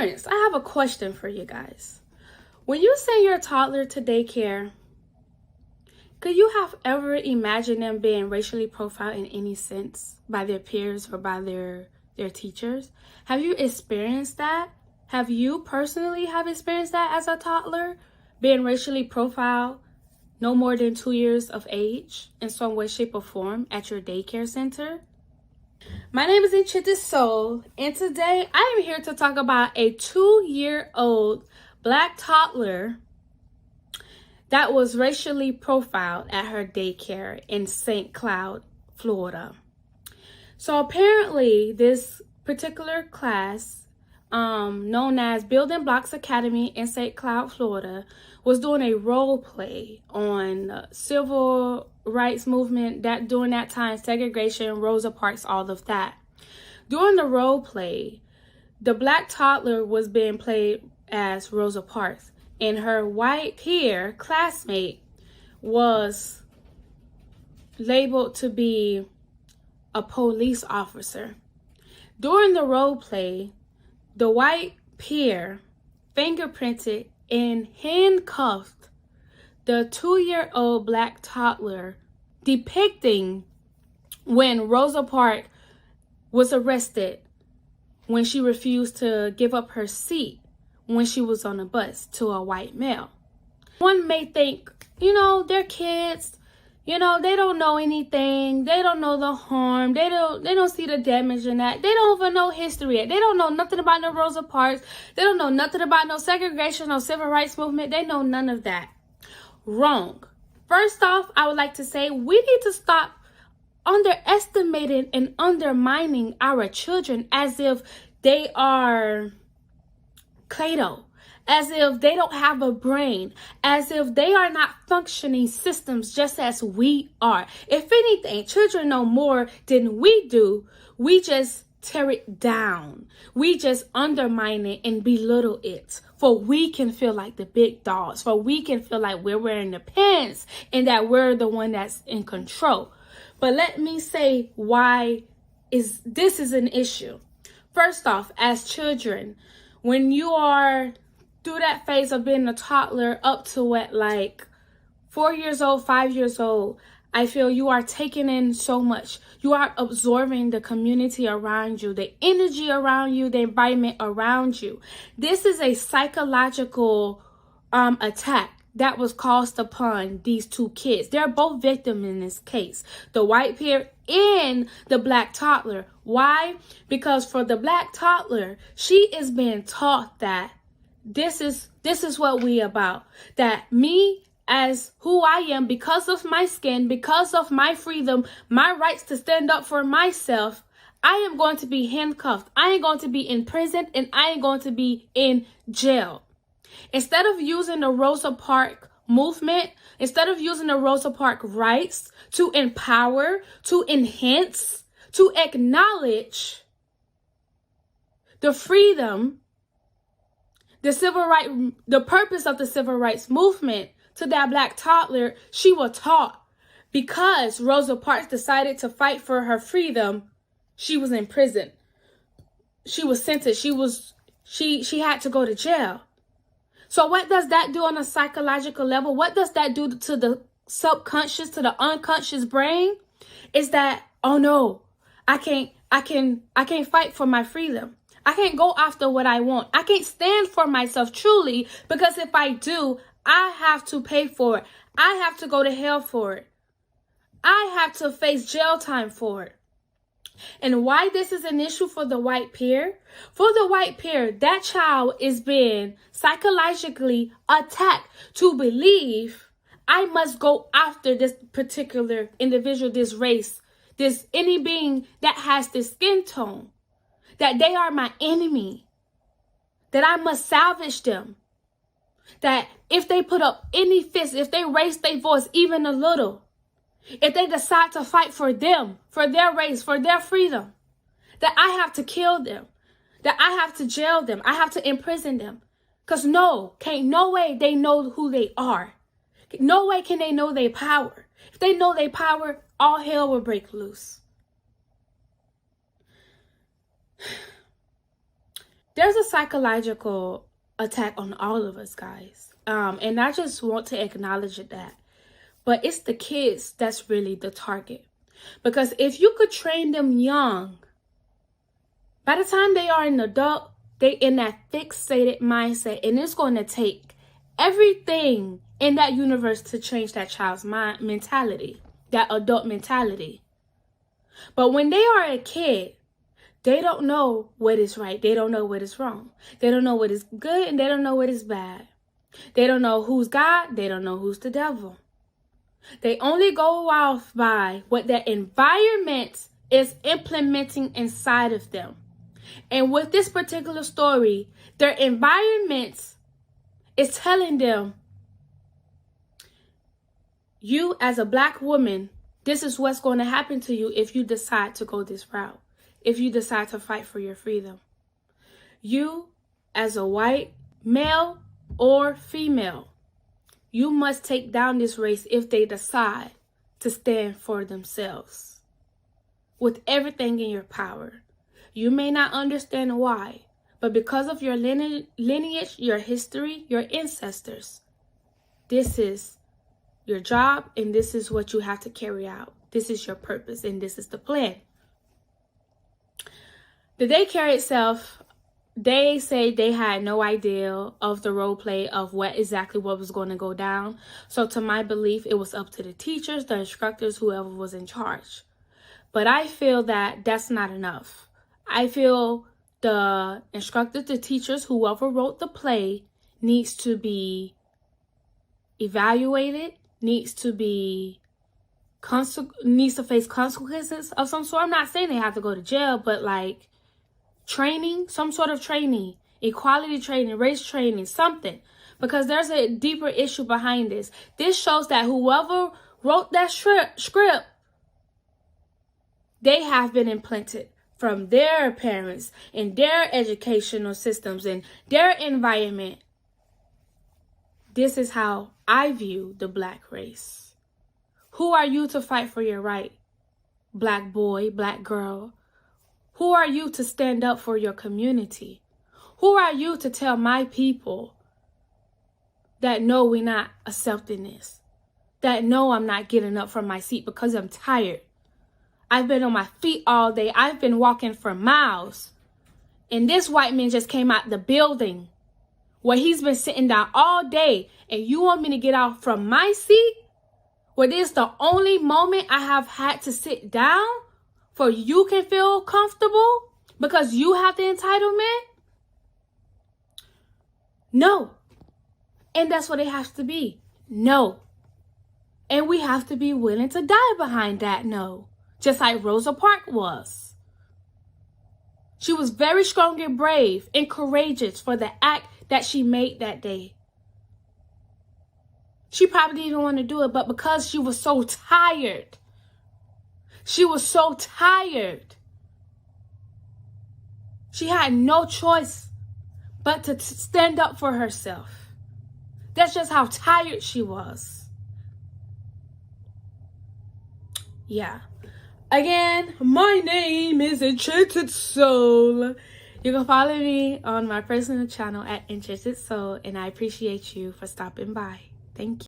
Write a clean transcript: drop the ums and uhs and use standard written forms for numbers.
Parents, I have a question for you guys. When you send your toddler to daycare, could you have ever imagined them being racially profiled in any sense by their peers or by their teachers? Have you experienced that? Have you personally have experienced that as a toddler? Being racially profiled no more than 2 years of age in some way, shape, or form at your daycare center? My name is Enchxnted Sol, and today I am here to talk about a 2-year-old black toddler that was racially profiled at her daycare in St. Cloud, Florida. So apparently this particular class, known as Building Blocks Academy in St. Cloud, Florida, was doing a role play on the civil rights movement during that time, segregation, Rosa Parks, all of that. During the role play, the black toddler was being played as Rosa Parks, and her white peer classmate was labeled to be a police officer. During the role play, the white peer fingerprinted and handcuffed the 2-year-old black toddler, depicting when Rosa Parks was arrested when she refused to give up her seat when she was on a bus to a white male. One may think, they're kids, they don't know anything, they don't know the harm, they don't see the damage in that, they don't even know history, they don't know nothing about no Rosa Parks, they don't know nothing about no segregation, no civil rights movement, they know none of that. Wrong. First off, I would like to say we need to stop underestimating and undermining our children as if they are Play-Doh, as if they don't have a brain, as if they are not functioning systems just as we are. If anything, children know more than we do. We just tear it down. We just undermine it and belittle it. For we can feel like the big dogs. For we can feel like we're wearing the pants and that we're the one that's in control. But let me say why this is an issue. First off, as children, when you are through that phase of being a toddler up to like 4 years old, 5 years old, I feel you are taking in so much. You are absorbing the community around you, the energy around you, the environment around you. This is a psychological attack that was caused upon these two kids. They're both victims in this case, the white peer and the black toddler. Why? Because for the black toddler, she is being taught that this is what we about. That me as who I am, because of my skin, because of my freedom, my rights to stand up for myself, I am going to be handcuffed. I am going to be in prison, and I am going to be in jail. Instead of using the Rosa Parks movement, instead of using the Rosa Parks rights to empower, to enhance, to acknowledge the freedom, the purpose of the civil rights movement to that black toddler, she was taught because Rosa Parks decided to fight for her freedom, she was in prison. She was sentenced. She had to go to jail. So what does that do on a psychological level? What does that do to the subconscious, to the unconscious brain? Is that, oh no, I can't fight for my freedom. I can't go after what I want. I can't stand for myself truly, because if I do, I have to pay for it. I have to go to hell for it. I have to face jail time for it. And why this is an issue for the white peer? For the white peer, that child is being psychologically attacked to believe I must go after this particular individual, this race, any being that has this skin tone, that they are my enemy, that I must salvage them, that if they put up any fist, if they raise their voice even a little, if they decide to fight for them, for their race, for their freedom, that I have to kill them, that I have to jail them, I have to imprison them. Because no way they know who they are. No way can they know their power. If they know their power, all hell will break loose. there's a psychological attack on all of us, guys. And I just want to acknowledge that. But it's the kids that's really the target. Because if you could train them young, by the time they are an adult, they in that fixated mindset. And it's going to take everything in that universe to change that child's mind mentality, that adult mentality. But when they are a kid, they don't know what is right. They don't know what is wrong. They don't know what is good and they don't know what is bad. They don't know who's God. They don't know who's the devil. They only go off by what their environment is implementing inside of them. And with this particular story, their environment is telling them, you as a black woman, this is what's going to happen to you if you decide to go this route. If you decide to fight for your freedom. You as a white male or female, you must take down this race if they decide to stand for themselves. With everything in your power. You may not understand why, but because of your lineage, your history, your ancestors, this is your job and this is what you have to carry out. This is your purpose and this is the plan. The daycare itself, they say they had no idea of the role play of what was going to go down. So to my belief, it was up to the teachers, the instructors, whoever was in charge. But I feel that that's not enough. I feel the instructors, the teachers, whoever wrote the play needs to be evaluated, needs to face consequences of some sort. I'm not saying they have to go to jail, but like training, some sort of training, equality training, race training, something. Because there's a deeper issue behind this. This shows that whoever wrote that script, they have been implanted from their parents and their educational systems and their environment. This is how I view the black race. Who are you to fight for your right? Black boy, black girl. Who are you to stand up for your community? Who are you to tell my people that no, we're not accepting this? That no, I'm not getting up from my seat because I'm tired. I've been on my feet all day. I've been walking for miles. And this white man just came out the building where he's been sitting down all day. And you want me to get out from my seat? Where this is the only moment I have had to sit down for you can feel comfortable because you have the entitlement? No. And that's what it has to be. No. And we have to be willing to die behind that no. Just like Rosa Parks was. She was very strong and brave and courageous for the act that she made that day. She probably didn't even want to do it, but because she was so tired. She was so tired. She had no choice but to stand up for herself. That's just how tired she was. Yeah. Again, my name is Enchxnted Sol. You can follow me on my personal channel at Enchxnted Sol, and I appreciate you for stopping by. Thank you.